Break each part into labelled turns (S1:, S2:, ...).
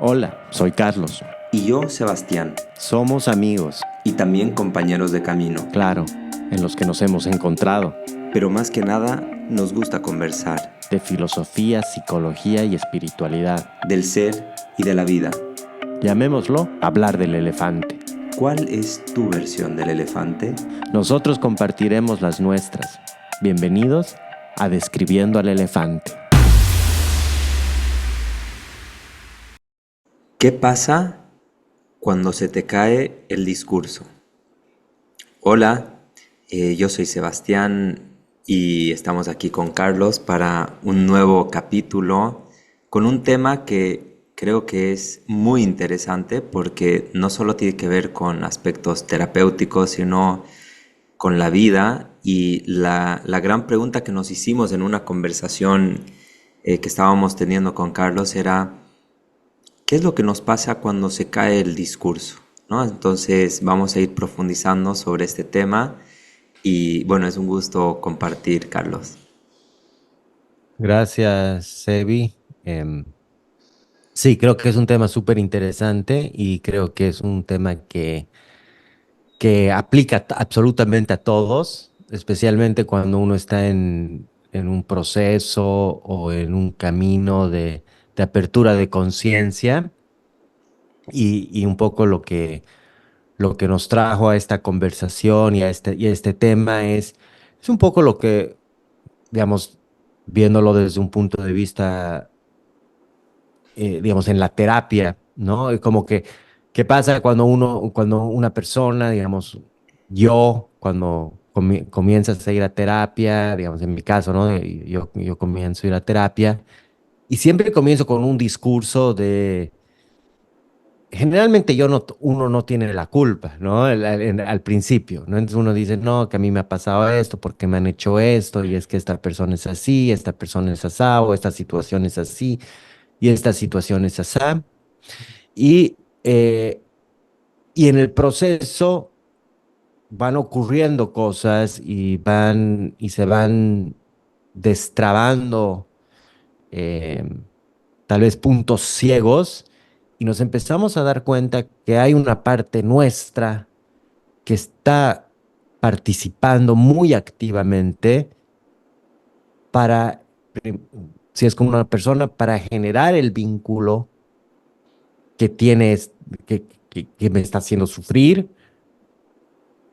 S1: Hola, soy Carlos.
S2: Y yo, Sebastián,
S1: Somos amigos,
S2: y también compañeros de camino.
S1: claro, en los que nos hemos encontrado,
S2: Pero más que nada, nos gusta conversar
S1: de filosofía, psicología y espiritualidad.
S2: del ser y de la vida.
S1: Llamémoslo hablar del elefante.
S2: ¿Cuál es tu versión del elefante?
S1: Nosotros compartiremos las nuestras. Bienvenidos a Describiendo al Elefante.
S2: ¿Qué pasa cuando se te cae el discurso? Hola, yo soy Sebastián y estamos aquí con Carlos para un nuevo capítulo con un tema que creo que es muy interesante porque no solo tiene que ver con aspectos terapéuticos, sino con la vida y la gran pregunta que nos hicimos en una conversación que estábamos teniendo con Carlos era, ¿qué es lo que nos pasa cuando se cae el discurso? ¿No? Entonces vamos a ir profundizando sobre este tema y bueno, es un gusto compartir, Carlos.
S1: Gracias, Sebi. Sí, creo que es un tema súper interesante y creo que es un tema que aplica absolutamente a todos, especialmente cuando uno está en un proceso o en un camino de apertura de conciencia y un poco lo que nos trajo a esta conversación y a este tema es un poco lo que, digamos, viéndolo desde un punto de vista, digamos, en la terapia, ¿no? Como que, ¿qué pasa cuando una persona, digamos, yo, cuando comienzas a ir a terapia, digamos, en mi caso, ¿no? Yo comienzo a ir a terapia y siempre comienzo con un discurso de, generalmente uno no tiene la culpa, ¿no? Al principio, ¿no? Entonces uno dice, no, que a mí me ha pasado esto, porque me han hecho esto, y es que esta persona es así, esta persona es asá, o esta situación es así, y esta situación es asá. Y, eh, y en el proceso van ocurriendo cosas y se van destrabando eh, tal vez puntos ciegos y nos empezamos a dar cuenta que hay una parte nuestra que está participando muy activamente para, prim- si es como una persona, para generar el vínculo que tienes, que me está haciendo sufrir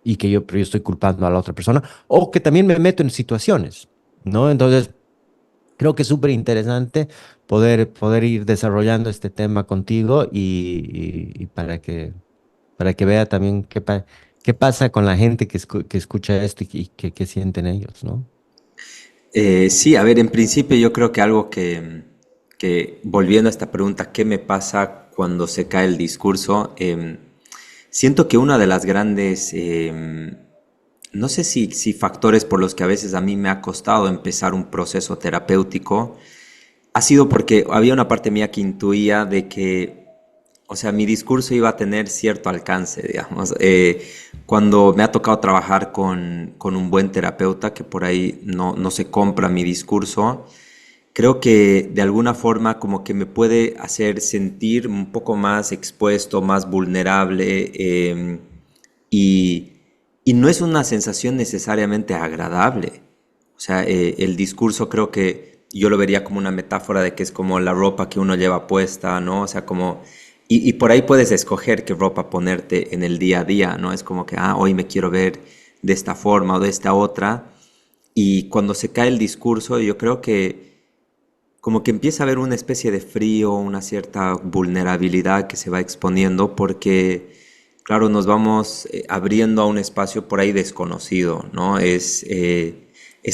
S1: y que pero yo estoy culpando a la otra persona, o que también me meto en situaciones, ¿no? Entonces, creo que es súper interesante poder ir desarrollando este tema contigo y para que vea también qué pasa con la gente que escucha esto y que sienten ellos, ¿no?
S2: Sí, a ver, en principio yo creo que algo que volviendo a esta pregunta, ¿qué me pasa cuando se cae el discurso? Siento que una de las grandes, no sé si factores por los que a veces a mí me ha costado empezar un proceso terapéutico, ha sido porque había una parte mía que intuía de que, o sea, mi discurso iba a tener cierto alcance, digamos. Cuando me ha tocado trabajar con un buen terapeuta, que por ahí no se compra mi discurso, creo que de alguna forma como que me puede hacer sentir un poco más expuesto, más vulnerable, y, y no es una sensación necesariamente agradable. O sea, el discurso creo que yo lo vería como una metáfora de que es como la ropa que uno lleva puesta, ¿no? O sea, como... Y por ahí puedes escoger qué ropa ponerte en el día a día, ¿no? Es como que, ah, hoy me quiero ver de esta forma o de esta otra. Y cuando se cae el discurso, yo creo que como que empieza a haber una especie de frío, una cierta vulnerabilidad que se va exponiendo porque, claro, nos vamos abriendo a un espacio por ahí desconocido, ¿no? Es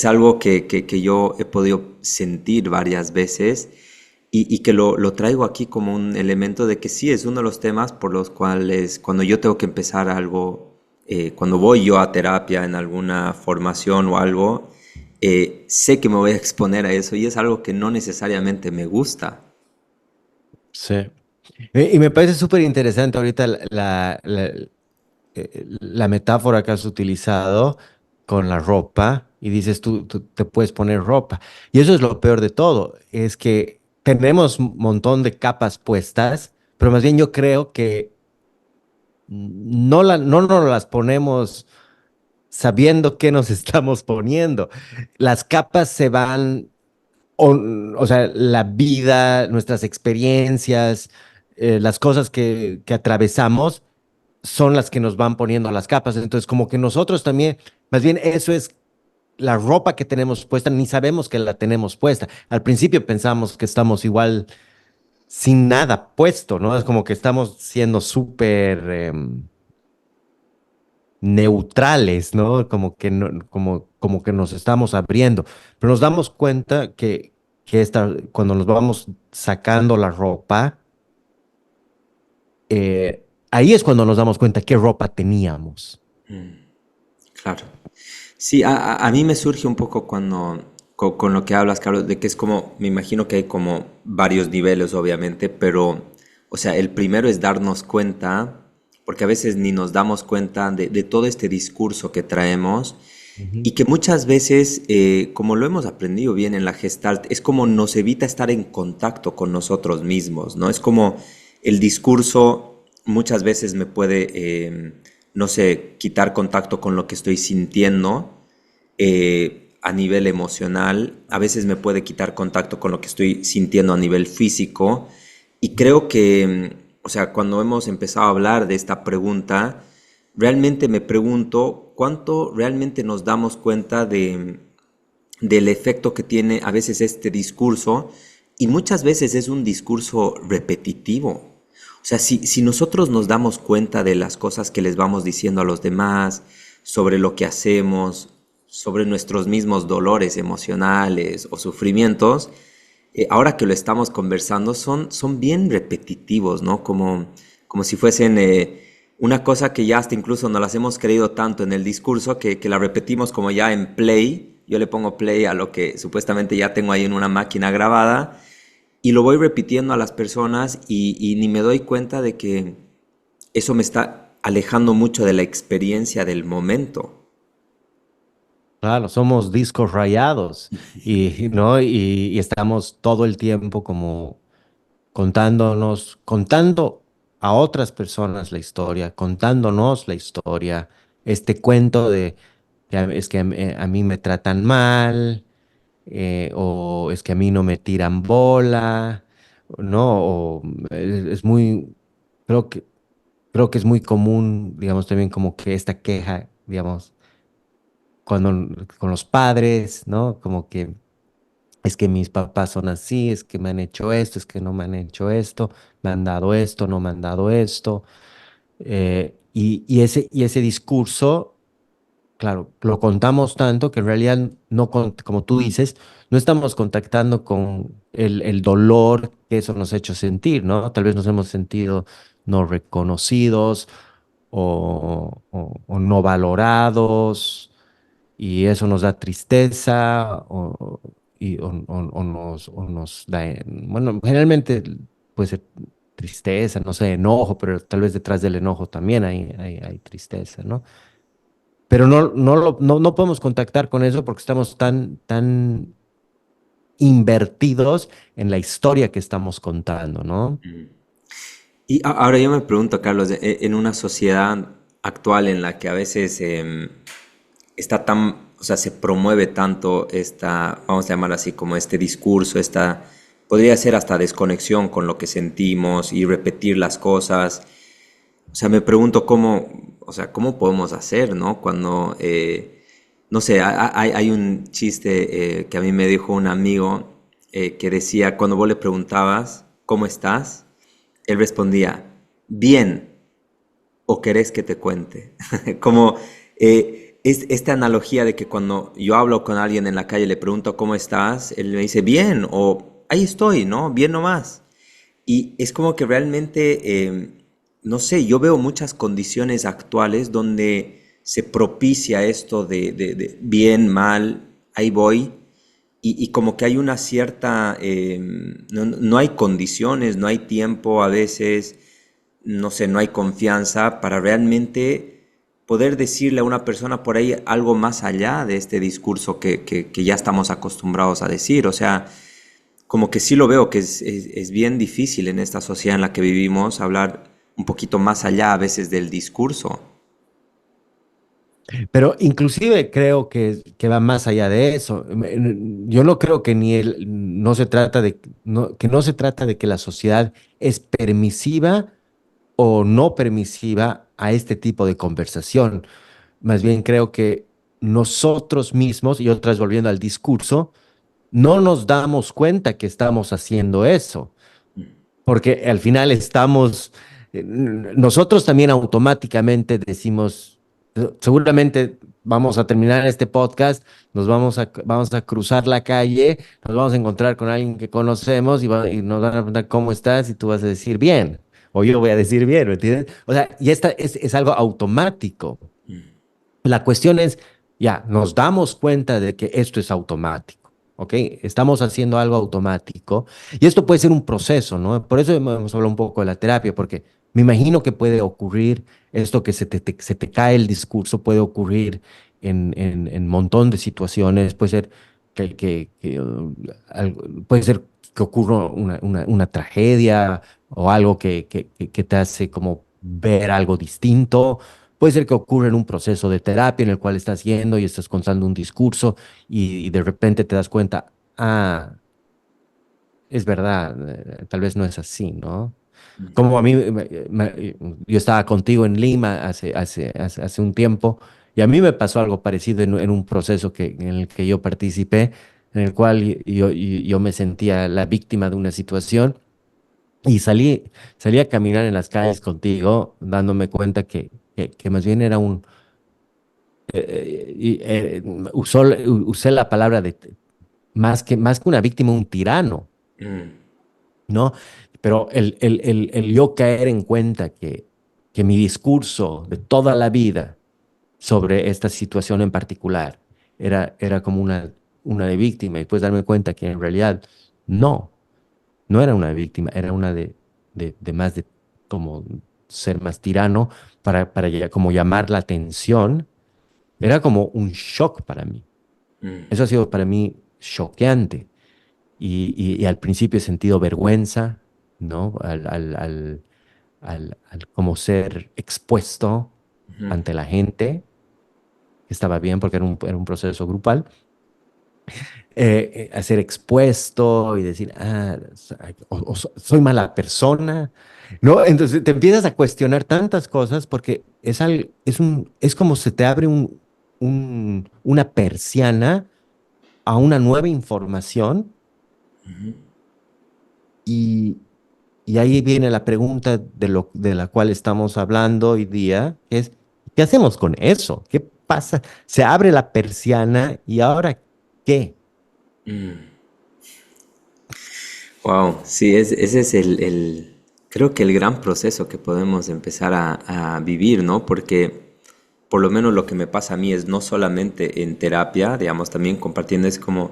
S2: algo que yo he podido sentir varias veces y que lo traigo aquí como un elemento de que sí, es uno de los temas por los cuales cuando yo tengo que empezar algo, cuando voy yo a terapia en alguna formación o algo, sé que me voy a exponer a eso y es algo que no necesariamente me gusta.
S1: Sí. Y me parece súper interesante ahorita la metáfora que has utilizado con la ropa y dices tú te puedes poner ropa. Y eso es lo peor de todo, es que tenemos un montón de capas puestas, pero más bien yo creo que no nos las ponemos sabiendo qué nos estamos poniendo. Las capas se van, o, o sea, la vida, nuestras experiencias, las cosas que atravesamos son las que nos van poniendo las capas. Entonces, como que nosotros también, más bien eso es la ropa que tenemos puesta, ni sabemos que la tenemos puesta. Al principio pensamos que estamos igual sin nada puesto, ¿no? Es como que estamos siendo súper neutrales, ¿no? Como que como que nos estamos abriendo, pero nos damos cuenta cuando nos vamos sacando la ropa, ahí es cuando nos damos cuenta qué ropa teníamos.
S2: Claro. Sí, a mí me surge un poco cuando, con lo que hablas, Carlos, de que es como, me imagino que hay como varios niveles, obviamente, pero, o sea, el primero es darnos cuenta, porque a veces ni nos damos cuenta de todo este discurso que traemos
S1: Ujú.
S2: y que muchas veces, como lo hemos aprendido bien en la Gestalt, es como nos evita estar en contacto con nosotros mismos, ¿no? Es como el discurso muchas veces me puede, no sé, quitar contacto con lo que estoy sintiendo a nivel emocional, a veces me puede quitar contacto con lo que estoy sintiendo a nivel físico. Y creo que, o sea, cuando hemos empezado a hablar de esta pregunta, realmente me pregunto cuánto realmente nos damos cuenta del efecto que tiene a veces este discurso, y muchas veces es un discurso repetitivo. O sea, si nosotros nos damos cuenta de las cosas que les vamos diciendo a los demás, sobre lo que hacemos, sobre nuestros mismos dolores emocionales o sufrimientos, ahora que lo estamos conversando, son bien repetitivos, ¿no? Como si fuesen una cosa que ya hasta incluso nos las hemos creído tanto en el discurso que la repetimos como ya en play. Yo le pongo play a lo que supuestamente ya tengo ahí en una máquina grabada y lo voy repitiendo a las personas y ni me doy cuenta de que eso me está alejando mucho de la experiencia del momento.
S1: Claro, somos discos rayados ¿no? Y estamos todo el tiempo como contando a otras personas la historia, contándonos la historia, este cuento de que es que a mí me tratan mal, o es que a mí no me tiran bola, ¿no? O es muy, creo que, creo que es muy común, digamos, también como que esta queja, digamos, con los padres, ¿no? Como que es que mis papás son así, es que me han hecho esto, es que no me han hecho esto, me han dado esto, no me han dado esto. Y ese discurso, claro, lo contamos tanto que en realidad no, como tú dices, no estamos contactando con el dolor que eso nos ha hecho sentir, ¿no? Tal vez nos hemos sentido no reconocidos o no valorados y eso nos da tristeza o nos da, bueno, generalmente puede ser tristeza, no sé, enojo, pero tal vez detrás del enojo también hay tristeza, ¿no? Pero no podemos contactar con eso porque estamos tan invertidos en la historia que estamos contando, ¿no?
S2: Y ahora yo me pregunto, Carlos, en una sociedad actual en la que a veces está tan, o sea, se promueve tanto esta, vamos a llamar así, como este discurso, esta, podría ser hasta desconexión con lo que sentimos y repetir las cosas. O sea, me pregunto cómo, o sea, cómo podemos hacer, ¿no? Cuando, no sé, hay un chiste que a mí me dijo un amigo que decía, cuando vos le preguntabas, ¿cómo estás? Él respondía, bien, o querés que te cuente. Como es esta analogía de que cuando yo hablo con alguien en la calle, le pregunto cómo estás, él me dice bien, o ahí estoy, ¿no? Bien nomás. Y es como que realmente, no sé, yo veo muchas condiciones actuales donde se propicia esto de bien, mal, ahí voy, y como que hay una cierta, no hay condiciones, no hay tiempo a veces, no sé, no hay confianza para realmente poder decirle a una persona por ahí algo más allá de este discurso que ya estamos acostumbrados a decir. O sea, como que sí lo veo que es bien difícil en esta sociedad en la que vivimos hablar un poquito más allá a veces del discurso.
S1: Pero inclusive creo que va más allá de eso. Yo no creo que no se trata que no se trata de que la sociedad es permisiva o no permisiva a este tipo de conversación. Más bien creo que nosotros mismos, y otra vez volviendo al discurso, no nos damos cuenta que estamos haciendo eso, porque al final nosotros también automáticamente decimos, seguramente vamos a terminar este podcast, vamos a cruzar la calle, nos vamos a encontrar con alguien que conocemos y nos van a preguntar cómo estás y tú vas a decir bien, o yo voy a decir bien, ¿me entiendes? O sea, y esta es algo automático. La cuestión es, ya, nos damos cuenta de que esto es automático, ¿ok? Estamos haciendo algo automático y esto puede ser un proceso, ¿no? Por eso hemos hablado un poco de la terapia, porque me imagino que puede ocurrir esto que se te cae el discurso, puede ocurrir en un montón de situaciones, puede ser puede ser que ocurra una tragedia o algo que te hace como ver algo distinto. Puede ser que ocurra en un proceso de terapia en el cual estás yendo y estás contando un discurso y de repente te das cuenta, ah, es verdad, tal vez no es así, ¿no? Como a mí, yo estaba contigo en Lima hace un tiempo y a mí me pasó algo parecido en un proceso en el que yo participé, en el cual yo me sentía la víctima de una situación y salí a caminar en las calles contigo, dándome cuenta que más bien era usé la palabra de más que una víctima, un tirano,
S2: Mm,
S1: ¿no? Pero el yo caer en cuenta que mi discurso de toda la vida sobre esta situación en particular era como una de víctima y después darme cuenta que en realidad no, no era una víctima, era una de más de como ser más tirano como llamar la atención, era como un shock para mí.
S2: mm,
S1: Eso ha sido para mí choqueante. Y al principio he sentido vergüenza, ¿no? Al como ser expuesto
S2: ujú.
S1: ante la gente, que estaba bien porque era un proceso grupal, a ser expuesto y decir, soy mala persona, ¿no? Entonces te empiezas a cuestionar tantas cosas porque es como se te abre una persiana a una nueva información y, y ahí viene la pregunta de la cual estamos hablando hoy día, que es, ¿qué hacemos con eso? ¿Qué pasa? Se abre la persiana y ahora, ¿qué?
S2: Wow, sí, ese es creo que el gran proceso que podemos empezar a vivir, ¿no? Porque por lo menos lo que me pasa a mí es no solamente en terapia, digamos, también compartiendo, es como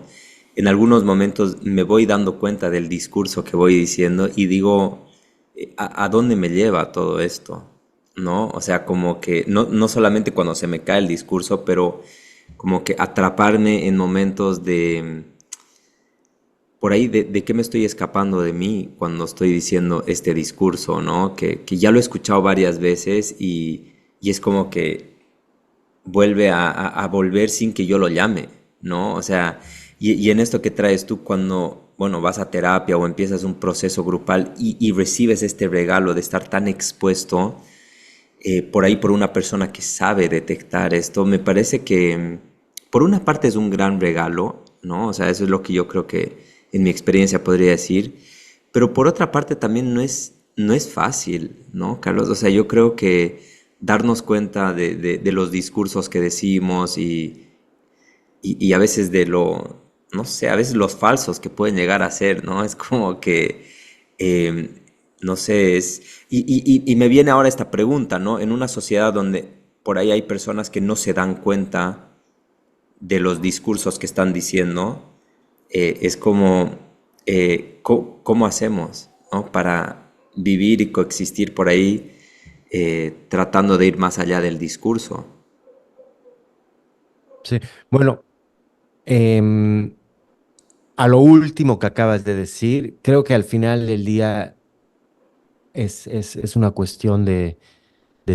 S2: en algunos momentos me voy dando cuenta del discurso que voy diciendo y digo, a dónde me lleva todo esto? ¿No? O sea, como que no solamente cuando se me cae el discurso, pero como que atraparme en momentos de por ahí de qué me estoy escapando de mí cuando estoy diciendo este discurso, ¿no? Que ya lo he escuchado varias veces y es como que vuelve a volver sin que yo lo llame, ¿no? O sea, y en esto que traes tú cuando, bueno, vas a terapia o empiezas un proceso grupal y recibes este regalo de estar tan expuesto por ahí por una persona que sabe detectar esto, me parece que por una parte es un gran regalo, ¿no? O sea, eso es lo que yo creo que en mi experiencia podría decir, pero por otra parte también no es fácil, ¿no, Carlos? O sea, yo creo que darnos cuenta de los discursos que decimos y a veces de no sé, a veces los falsos que pueden llegar a ser, ¿no? Es como que, eh, no sé, y me viene ahora esta pregunta, ¿no? En una sociedad donde por ahí hay personas que no se dan cuenta de los discursos que están diciendo, es como, ¿cómo hacemos, ¿no? Para vivir y coexistir por ahí, tratando de ir más allá del discurso.
S1: Sí. Bueno, em, a lo último que acabas de decir, creo que al final del día es una cuestión de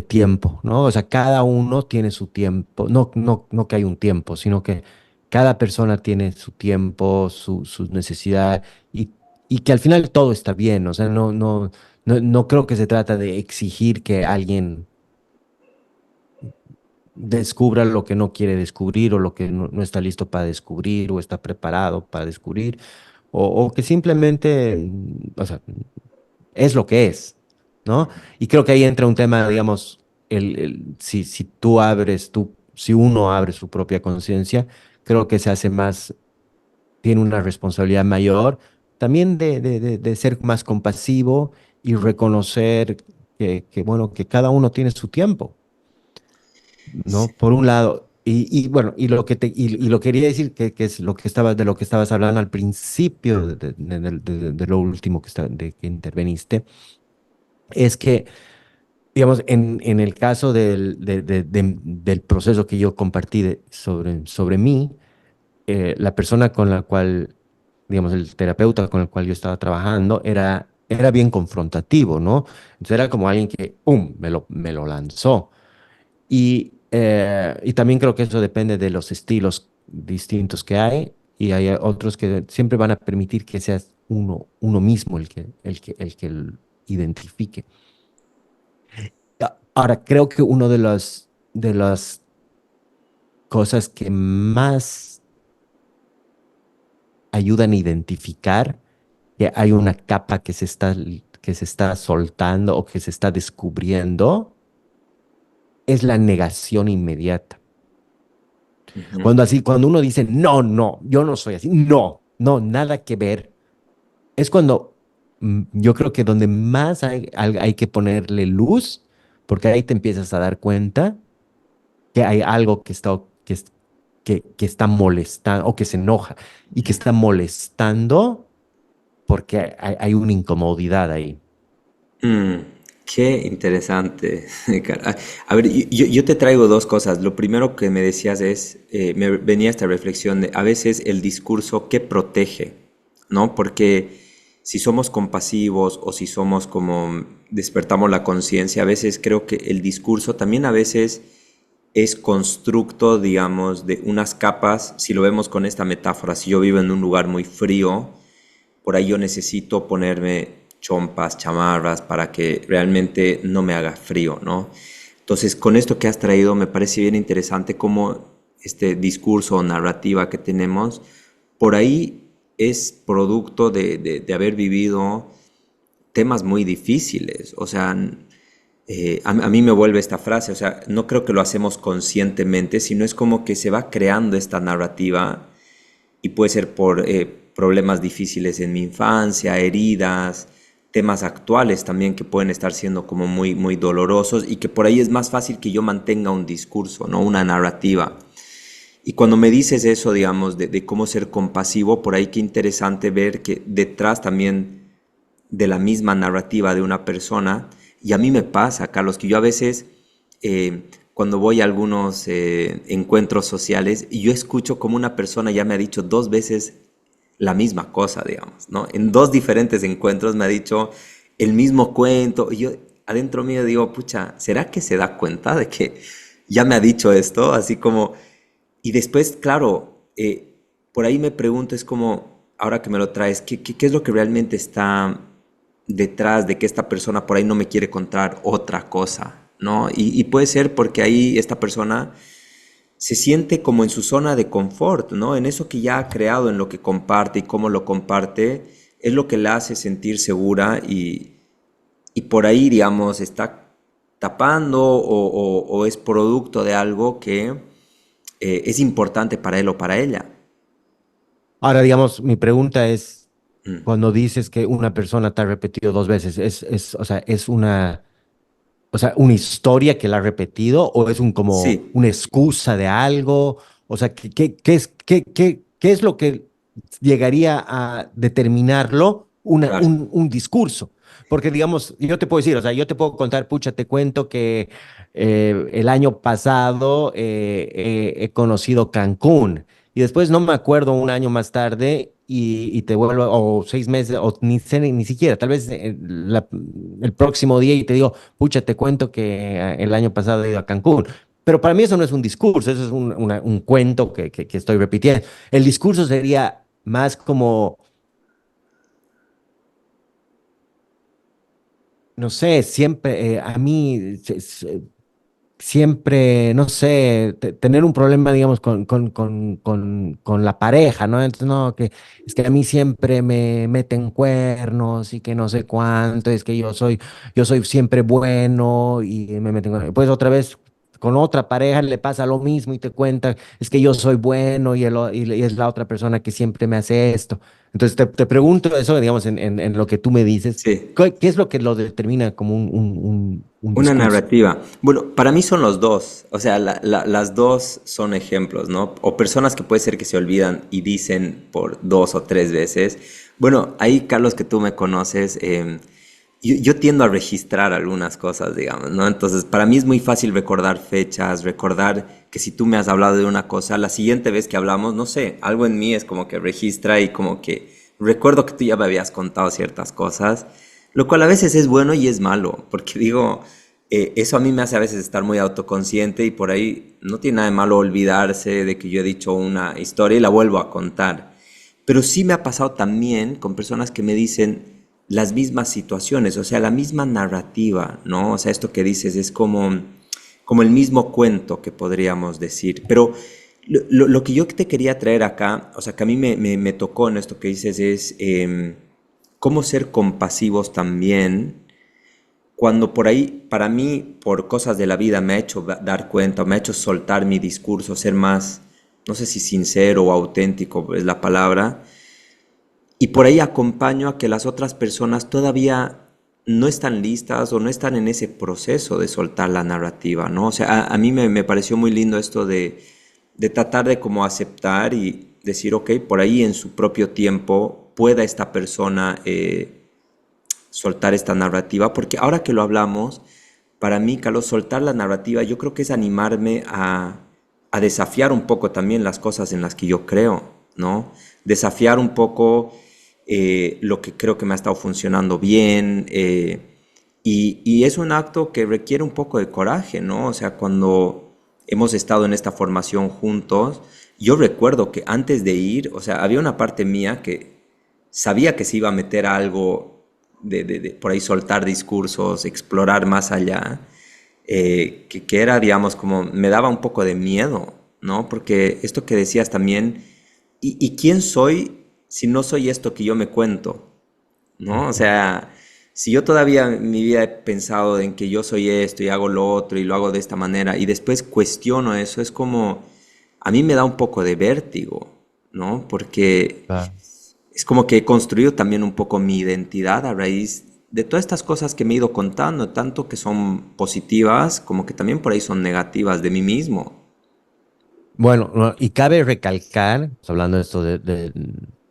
S1: tiempo, ¿no? O sea, cada uno tiene su tiempo, no que hay un tiempo, sino que cada persona tiene su tiempo, sus necesidades y que al final todo está bien, o sea, no creo que se trata de exigir que alguien descubra lo que no quiere descubrir o lo que no está listo para descubrir o está preparado para descubrir o que simplemente, o sea, es lo que es, ¿no? Y creo que ahí entra un tema, digamos, si tú si uno abre su propia conciencia, creo que se hace más, tiene una responsabilidad mayor también de ser más compasivo y reconocer bueno, que cada uno tiene su tiempo,
S2: Sí.
S1: ¿no? Por un lado. Y bueno, y lo quería decir que es lo que de lo que estabas hablando al principio de lo último de que interveniste, es que digamos, en el caso del proceso que yo compartí sobre mí, la persona con la cual, digamos, el terapeuta con el cual yo estaba trabajando era bien confrontativo, ¿no? Entonces era como alguien que, ¡pum!, me lo lanzó. Y también creo que eso depende de los estilos distintos que hay, y hay otros que siempre van a permitir que seas uno mismo el que identifique. Ahora, creo que una de las cosas que más ayudan a identificar que hay una capa que se está soltando o que se está descubriendo es la negación inmediata.
S2: Ujú.
S1: Cuando uno dice, no, yo no soy así, no, nada que ver, es cuando yo creo que donde más hay que ponerle luz, porque ahí te empiezas a dar cuenta que hay algo que está molestando o que se enoja y que está molestando porque hay una incomodidad ahí.
S2: Mm, qué interesante. Cara. A ver, yo te traigo dos cosas. Lo primero que me decías es, me venía esta reflexión de a veces el discurso que protege, ¿no? Porque si somos compasivos o si somos como despertamos la conciencia, a veces creo que el discurso también a veces es constructo, digamos, de unas capas. Si lo vemos con esta metáfora, si yo vivo en un lugar muy frío, por ahí yo necesito ponerme chompas, chamarras para que realmente no me haga frío, ¿no? Entonces, con esto que has traído, me parece bien interesante cómo este discurso o narrativa que tenemos, por ahí es producto de haber vivido temas muy difíciles. O sea, a mí me vuelve esta frase, o sea, no creo que lo hacemos conscientemente, sino es como que se va creando esta narrativa y puede ser por problemas difíciles en mi infancia, heridas, temas actuales también que pueden estar siendo como muy, muy dolorosos y que por ahí es más fácil que yo mantenga un discurso, ¿no? Una narrativa. Y cuando me dices eso, digamos, de cómo ser compasivo, por ahí qué interesante ver que detrás también de la misma narrativa de una persona, y a mí me pasa, Carlos, que yo a veces cuando voy a algunos encuentros sociales, yo escucho como una persona ya me ha dicho dos veces la misma cosa, digamos, ¿no? En dos diferentes encuentros me ha dicho el mismo cuento, y yo adentro mío digo, pucha, ¿será que se da cuenta de que ya me ha dicho esto? Así como, y después, claro, por ahí me pregunto, es como, ahora que me lo traes, ¿qué es lo que realmente está detrás de que esta persona por ahí no me quiere contar otra cosa, ¿no? Y puede ser porque ahí esta persona se siente como en su zona de confort, ¿no? En eso que ya ha creado, en lo que comparte y cómo lo comparte, es lo que la hace sentir segura y por ahí, digamos, está tapando o es producto de algo que es importante para él o para ella.
S1: Ahora, digamos, mi pregunta es,
S2: Mm.
S1: cuando dices que una persona te ha repetido dos veces, o sea, o sea, una historia que la ha repetido o es como
S2: Sí,
S1: una excusa de algo? O sea, ¿qué es lo que llegaría a determinarlo
S2: claro,
S1: un discurso? Porque, digamos, yo te puedo decir, o sea, yo te puedo contar, pucha, te cuento que el año pasado he conocido Cancún y después no me acuerdo un año más tarde y te vuelvo, o 6 meses, o ni siquiera, tal vez el próximo día y te digo, pucha, te cuento que el año pasado he ido a Cancún. Pero para mí eso no es un discurso, eso es un cuento que estoy repitiendo. El discurso sería más como, no sé, siempre, a mí, siempre, no sé, tener un problema, digamos, con la pareja, ¿no? Entonces, no, que es que a mí siempre me meten cuernos y que no sé cuánto, es que yo soy siempre bueno y me meten cuernos. Pues otra vez con otra pareja le pasa lo mismo y te cuenta, es que yo soy bueno y es la otra persona que siempre me hace esto. Entonces, te pregunto eso, digamos, en lo que tú me dices,
S2: Sí.
S1: ¿qué es lo que lo determina como un
S2: Una
S1: discurso?
S2: narrativa. Bueno, para mí son los dos. O sea, las dos son ejemplos, ¿no? O personas que puede ser que se olvidan y dicen por 2 o 3 veces. Bueno, ahí, Carlos, que tú me conoces, yo tiendo a registrar algunas cosas, digamos, ¿no? Entonces, para mí es muy fácil recordar fechas, recordar que si tú me has hablado de una cosa, la siguiente vez que hablamos, no sé, algo en mí es como que registra y como que recuerdo que tú ya me habías contado ciertas cosas, lo cual a veces es bueno y es malo, porque digo, eso a mí me hace a veces estar muy autoconsciente y por ahí no tiene nada de malo olvidarse de que yo he dicho una historia y la vuelvo a contar. Pero sí me ha pasado también con personas que me dicen las mismas situaciones, o sea, la misma narrativa, ¿no? O sea, esto que dices es como el mismo cuento que podríamos decir. Pero lo que yo te quería traer acá, o sea, que a mí me tocó en esto que dices es cómo ser compasivos también cuando por ahí, para mí, por cosas de la vida, me ha hecho dar cuenta, me ha hecho soltar mi discurso, ser más, no sé si sincero o auténtico es la palabra, y por ahí acompaño a que las otras personas todavía no están listas o no están en ese proceso de soltar la narrativa, ¿no? O sea, a mí me pareció muy lindo esto de tratar de como aceptar y decir, ok, por ahí en su propio tiempo pueda esta persona soltar esta narrativa, porque ahora que lo hablamos, para mí, Carlos, soltar la narrativa, yo creo que es animarme a desafiar un poco también las cosas en las que yo creo, ¿no? Desafiar un poco lo que creo que me ha estado funcionando bien, y es un acto que requiere un poco de coraje, ¿no? O sea, cuando hemos estado en esta formación juntos, yo recuerdo que antes de ir, o sea, había una parte mía que sabía que se iba a meter a algo de por ahí soltar discursos, explorar más allá, que era, digamos, como me daba un poco de miedo, ¿no? Porque esto que decías también, ¿y quién soy si no soy esto que yo me cuento? ¿No? O
S1: Ujú.
S2: sea, si yo todavía en mi vida he pensado en que yo soy esto y hago lo otro y lo hago de esta manera y después cuestiono eso, es como, a mí me da un poco de vértigo, ¿no? Porque
S1: Claro.
S2: es como que he construido también un poco mi identidad a raíz de todas estas cosas que me he ido contando, tanto que son positivas como que también por ahí son negativas de mí mismo.
S1: Bueno, no, y cabe recalcar, pues, hablando de esto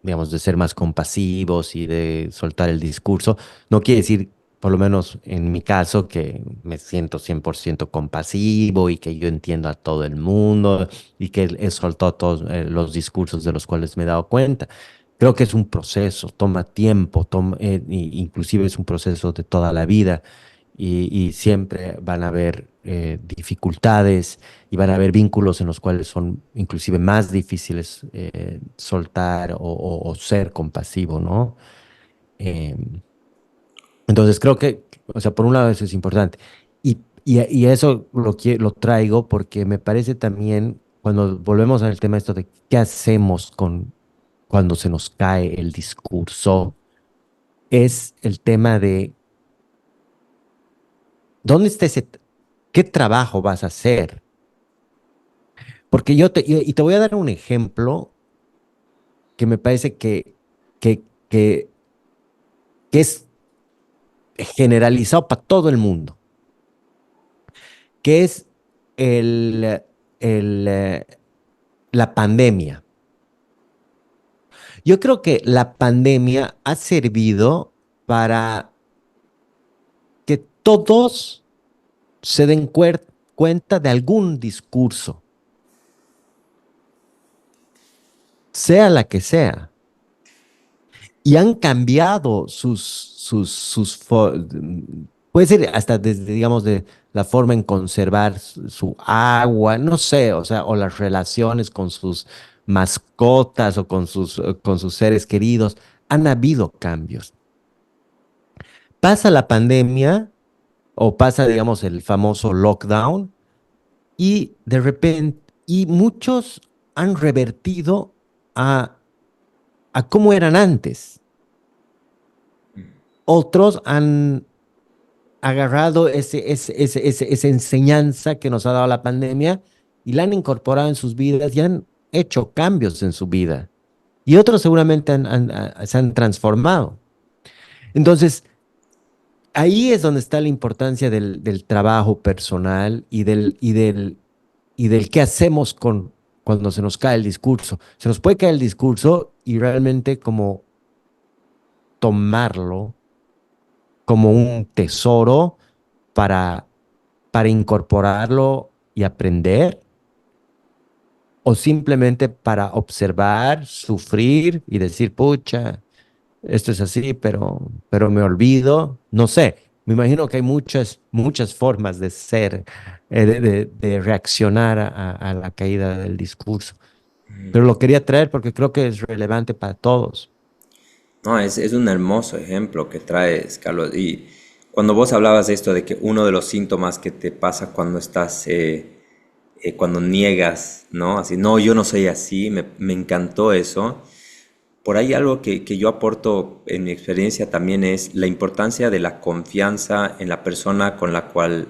S1: digamos, de ser más compasivos y de soltar el discurso, no quiere decir, por lo menos en mi caso, que me siento 100% compasivo y que yo entiendo a todo el mundo y que he soltado todos los discursos de los cuales me he dado cuenta. Creo que es un proceso, toma tiempo, inclusive es un proceso de toda la vida y siempre van a haber dificultades y van a haber vínculos en los cuales son inclusive más difíciles soltar o ser compasivo, ¿no? Em, entonces creo que, o sea, por un lado eso es importante. Y eso lo traigo porque me parece también, cuando volvemos al tema esto de qué hacemos cuando se nos cae el discurso, es el tema de dónde está qué trabajo vas a hacer. Porque y te voy a dar un ejemplo que me parece que es generalizado para todo el mundo, que es el, el, eh, la pandemia. Yo creo que la pandemia ha servido para que todos se den cuenta de algún discurso, sea la que sea. y han cambiado puede ser hasta desde, digamos, de la forma en conservar su agua, no sé, o sea, o las relaciones con sus mascotas o con sus seres queridos. Han habido cambios. Pasa la pandemia o pasa, digamos, el famoso lockdown y de repente, y muchos han revertido a, a cómo eran antes. Otros han agarrado esa enseñanza que nos ha dado la pandemia y la han incorporado en sus vidas y han hecho cambios en su vida. Y otros seguramente se han transformado. Entonces, ahí es donde está la importancia del trabajo personal y del qué hacemos cuando se nos cae el discurso. Se nos puede caer el discurso y realmente como tomarlo como un tesoro para, para incorporarlo y aprender, o simplemente para observar, sufrir y decir, pucha, esto es así, pero me olvido. No sé, me imagino que hay muchas formas de ser, de reaccionar a la caída del discurso. Pero lo quería traer porque creo que es relevante para todos.
S2: No, es un hermoso ejemplo que traes, Carlos. Y cuando vos hablabas de esto, de que uno de los síntomas que te pasa cuando estás, cuando niegas, ¿no? Así, no, yo no soy así, me encantó eso. Por ahí algo que yo aporto en mi experiencia también es la importancia de la confianza en la persona con la cual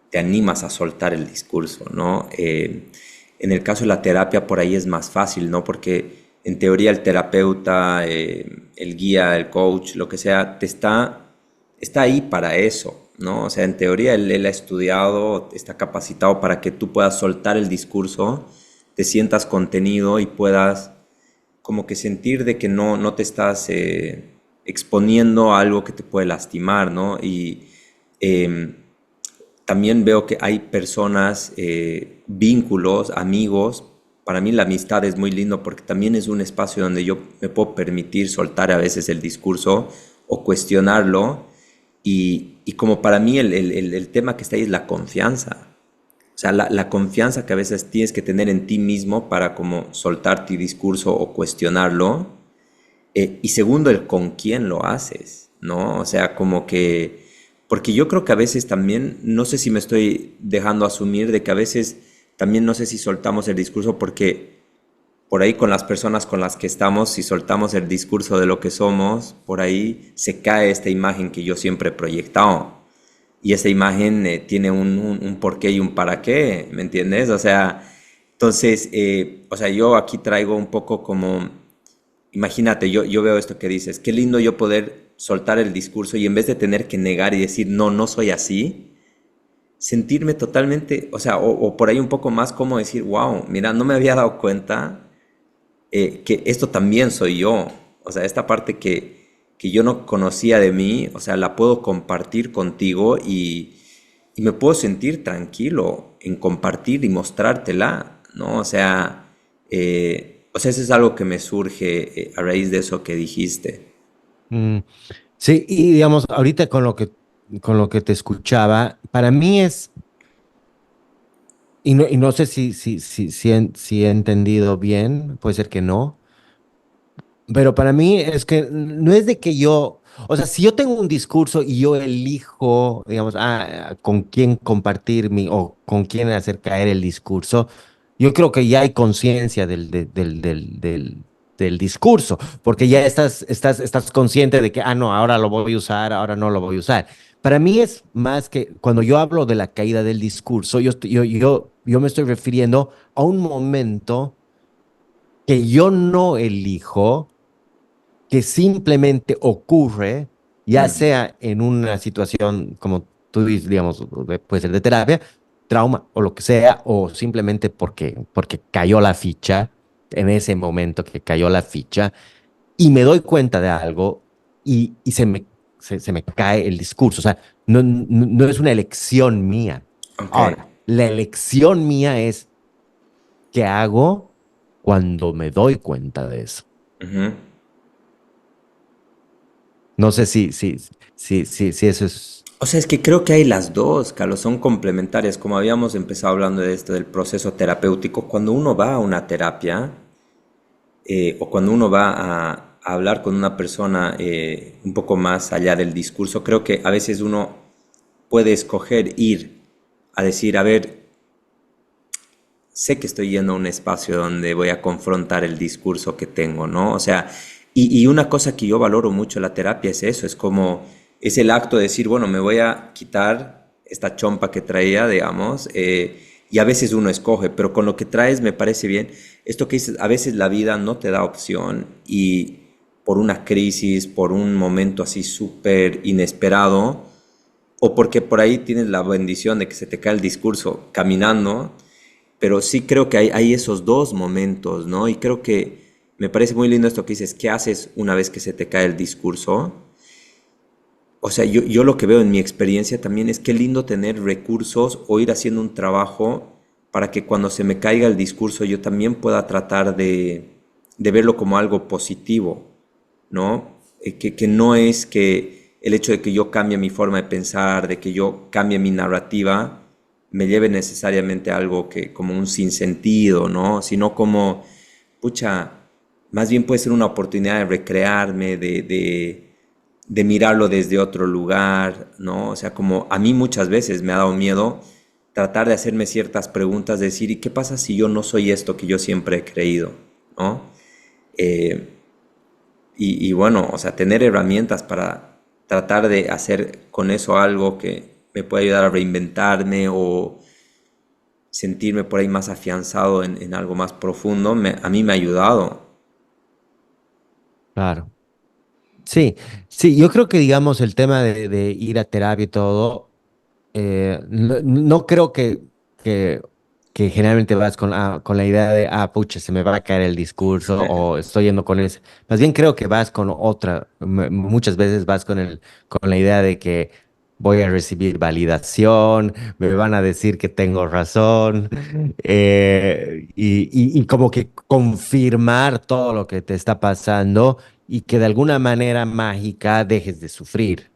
S2: te animas a soltar el discurso, ¿no? En el caso de la terapia por ahí es más fácil, ¿no? Porque en teoría el terapeuta, el guía, el coach, lo que sea, está ahí para eso, ¿no? O sea, en teoría él ha estudiado, está capacitado para que tú puedas soltar el discurso, te sientas contenido y puedas como que sentir de que no te estás exponiendo a algo que te puede lastimar, ¿no? Y eh, también veo que hay personas, vínculos, amigos. Para mí la amistad es muy lindo porque también es un espacio donde yo me puedo permitir soltar a veces el discurso o cuestionarlo. Y como para mí el tema que está ahí es la confianza. O sea, la confianza que a veces tienes que tener en ti mismo para como soltar tu discurso o cuestionarlo. Y segundo, el con quién lo haces, ¿no? O sea, como que, porque yo creo que a veces también, no sé si me estoy dejando asumir de que a veces también no sé si soltamos el discurso porque por ahí con las personas con las que estamos, si soltamos el discurso de lo que somos, por ahí se cae esta imagen que yo siempre he proyectado. Y esa imagen tiene un porqué y un para qué, ¿me entiendes? O sea, entonces, o sea, yo aquí traigo un poco como imagínate, yo veo esto que dices, qué lindo yo poder soltar el discurso y en vez de tener que negar y decir, no, no soy así, sentirme totalmente, o sea, o por ahí un poco más como decir, wow, mira, no me había dado cuenta que esto también soy yo, o sea, esta parte que yo no conocía de mí, o sea, la puedo compartir contigo y me puedo sentir tranquilo en compartir y mostrártela, ¿no? O sea, eso es algo que me surge a raíz de eso que dijiste.
S1: Mm, sí, y digamos, ahorita con lo que te escuchaba, para mí es, y no sé si he entendido bien, puede ser que no. Pero para mí es que no es de que yo, o sea, si yo tengo un discurso y yo elijo, digamos, con quién compartir o con quién hacer caer el discurso, yo creo que ya hay conciencia del discurso, porque ya estás consciente de que, no, ahora lo voy a usar, ahora no lo voy a usar. Para mí es más que cuando yo hablo de la caída del discurso, yo me estoy refiriendo a un momento que yo no elijo, que simplemente ocurre, ya
S2: Mm,
S1: sea en una situación, como tú dices, digamos, puede ser de terapia, trauma o lo que sea, o simplemente porque cayó la ficha, en ese momento que cayó la ficha, y me doy cuenta de algo y se me cae el discurso. O sea, no es una elección mía.
S2: ok.
S1: Ahora, la elección mía es qué hago cuando me doy cuenta de eso.
S2: Ujú.
S1: No sé si eso es...
S2: O sea, es que creo que hay las dos, Carlos, son complementarias. Como habíamos empezado hablando de esto del proceso terapéutico, cuando uno va a una terapia o cuando uno va a hablar con una persona un poco más allá del discurso, creo que a veces uno puede escoger ir a decir, a ver, sé que estoy yendo a un espacio donde voy a confrontar el discurso que tengo, ¿no? O sea, y una cosa que yo valoro mucho en la terapia es eso, es como, es el acto de decir, bueno, me voy a quitar esta chompa que traía, digamos, y a veces uno escoge, pero con lo que traes me parece bien. Esto que dices, a veces la vida no te da opción y por una crisis, por un momento así súper inesperado, o porque por ahí tienes la bendición de que se te cae el discurso caminando, pero sí creo que hay esos dos momentos, ¿no? Y creo que me parece muy lindo esto que dices, ¿qué haces una vez que se te cae el discurso? O sea, yo lo que veo en mi experiencia también es qué lindo tener recursos o ir haciendo un trabajo para que cuando se me caiga el discurso yo también pueda tratar de verlo como algo positivo, ¿no? Que no es que el hecho de que yo cambie mi forma de pensar, de que yo cambie mi narrativa, me lleve necesariamente a algo que como un sinsentido, ¿no? Sino como, pucha, más bien puede ser una oportunidad de recrearme, de mirarlo desde otro lugar, ¿no? O sea, como a mí muchas veces me ha dado miedo tratar de hacerme ciertas preguntas, decir, ¿y qué pasa si yo no soy esto que yo siempre he creído? ¿No? Eh, y bueno, o sea, tener herramientas para tratar de hacer con eso algo que me pueda ayudar a reinventarme o sentirme por ahí más afianzado en algo más profundo, a mí me ha ayudado.
S1: Claro. Sí, sí, yo creo que digamos el tema de ir a terapia y todo, no creo que, que generalmente vas con la idea de, pucha, se me va a caer el discurso o estoy yendo con ese. Más bien creo que vas con otra, muchas veces vas con la idea de que voy a recibir validación, me van a decir que tengo razón, y como que confirmar todo lo que te está pasando y que de alguna manera mágica dejes de sufrir.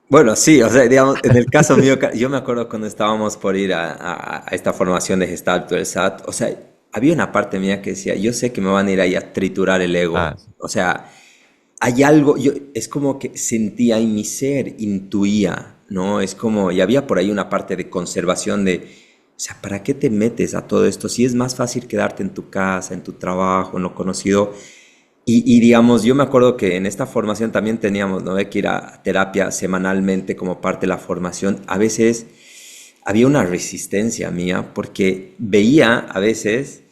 S2: Bueno, sí, o sea, digamos, en el caso mío, yo me acuerdo cuando estábamos por ir a esta formación de Gestalt del SAT, o sea, había una parte mía que decía, yo sé que me van a ir ahí a triturar el ego,
S1: Ah,
S2: o sea, hay algo, es como que sentía en mi ser, intuía, ¿no? Es como, y había por ahí una parte de conservación de, o sea, ¿para qué te metes a todo esto? Si es más fácil quedarte en tu casa, en tu trabajo, en lo conocido. Y digamos, yo me acuerdo que en esta formación también teníamos, ¿no? De que ir a terapia semanalmente como parte de la formación. A veces había una resistencia mía porque veía a veces,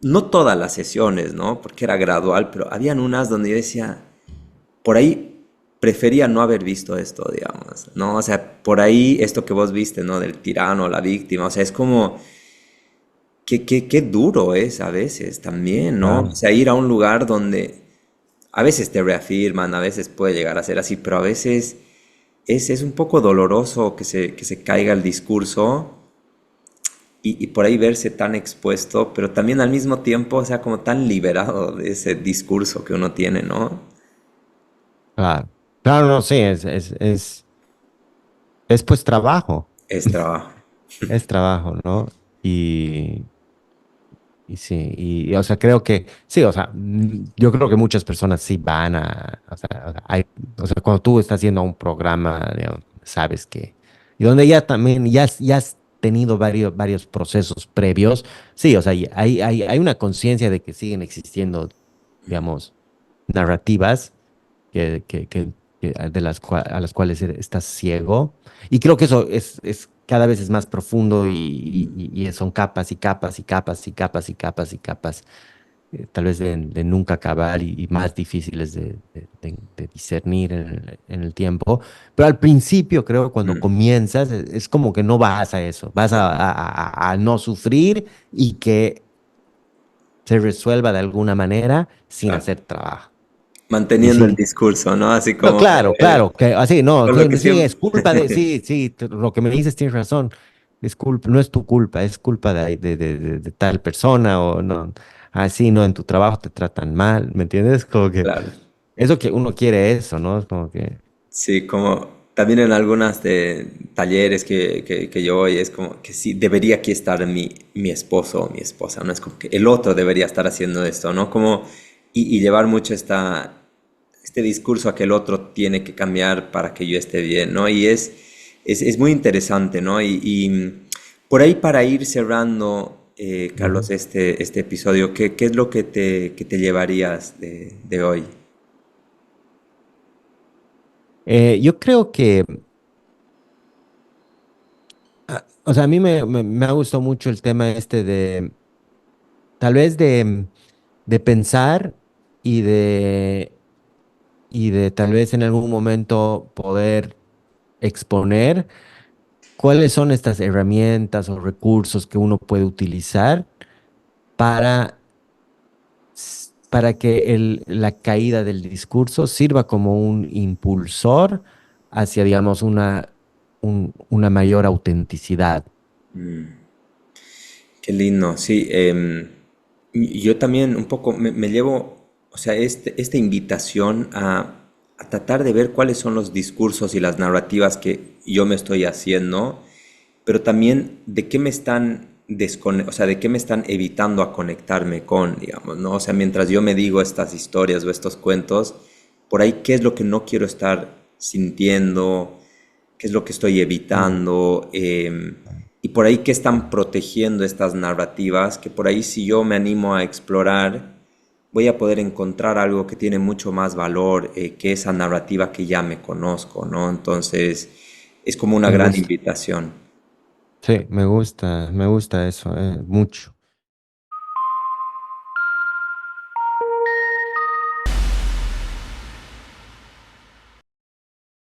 S2: no todas las sesiones, ¿no? Porque era gradual, pero habían unas donde yo decía, por ahí prefería no haber visto esto, digamos, ¿no? O sea, por ahí esto que vos viste, ¿no? Del tirano, la víctima, o sea, es como, qué duro es a veces también, ¿no? O
S1: claro.
S2: sea, ir a un lugar donde a veces te reafirman, a veces puede llegar a ser así, pero a veces es un poco doloroso que se caiga el discurso y por ahí verse tan expuesto, pero también al mismo tiempo, o sea, como tan liberado de ese discurso que uno tiene, ¿no?
S1: Claro. Claro, no, sí, es pues trabajo,
S2: Es trabajo.
S1: es trabajo, ¿no? Y, y sí, o sea, creo que, sí, o sea, yo creo que muchas personas sí van o sea, cuando tú estás haciendo un programa, digamos, sabes que, y donde ya también, ya has tenido varios procesos previos, sí, o sea, y hay una conciencia de que siguen existiendo, digamos, narrativas de a las cuales estás ciego. Y creo que eso es cada vez es más profundo y son capas y capas y capas y capas y capas y capas, tal vez de nunca acabar y más difíciles de discernir en el tiempo. Pero al principio, creo, cuando
S2: Mm,
S1: comienzas, es como que no vas a eso, vas a no sufrir y que se resuelva de alguna manera sin
S2: claro.
S1: hacer trabajo. Y
S2: Manteniendo el
S1: sin,
S2: discurso, ¿no? Así
S1: no,
S2: como
S1: claro, claro, que así, no,
S2: con lo que
S1: sí,
S2: siempre...
S1: es culpa de, sí, sí, lo que me dices tienes razón, es culpa, no es tu culpa, es culpa de tal persona o no, así, no, en tu trabajo te tratan mal, ¿me entiendes? Como que,
S2: Claro.
S1: Eso que uno quiere eso, ¿no? Es como que...
S2: Sí, como también en algunas de talleres que yo voy, es como que sí, debería aquí estar mi esposo o mi esposa, ¿no? Es como que el otro debería estar haciendo esto, ¿no? Como, y llevar mucho este discurso a que el otro tiene que cambiar para que yo esté bien, ¿no? Y es muy interesante, ¿no? Y por ahí para ir cerrando,
S1: Ujú.
S2: Carlos, este episodio, ¿qué es lo que te llevarías de hoy?
S1: Yo creo que, o sea, a mí me ha gustado mucho el tema este de, tal vez de pensar y de, y de tal vez en algún momento poder exponer cuáles son estas herramientas o recursos que uno puede utilizar para, para que la caída del discurso sirva como un impulsor hacia, digamos, una mayor autenticidad.
S2: Qué lindo, sí. Y yo también un poco me llevo, o sea, esta invitación a tratar de ver cuáles son los discursos y las narrativas que yo me estoy haciendo, pero también de qué me están o sea, de qué me están evitando a conectarme con, digamos, ¿no? O sea, mientras yo me digo estas historias o estos cuentos, por ahí, ¿qué es lo que no quiero estar sintiendo? ¿Qué es lo que estoy
S1: Mm.
S2: evitando? Y por ahí, ¿qué están protegiendo estas narrativas? Que por ahí, si yo me animo a explorar, voy a poder encontrar algo que tiene mucho más valor que esa narrativa que ya me conozco, ¿no? Entonces, es como una
S1: Me
S2: gran
S1: gusta.
S2: invitación.
S1: Sí, me gusta eso, mucho.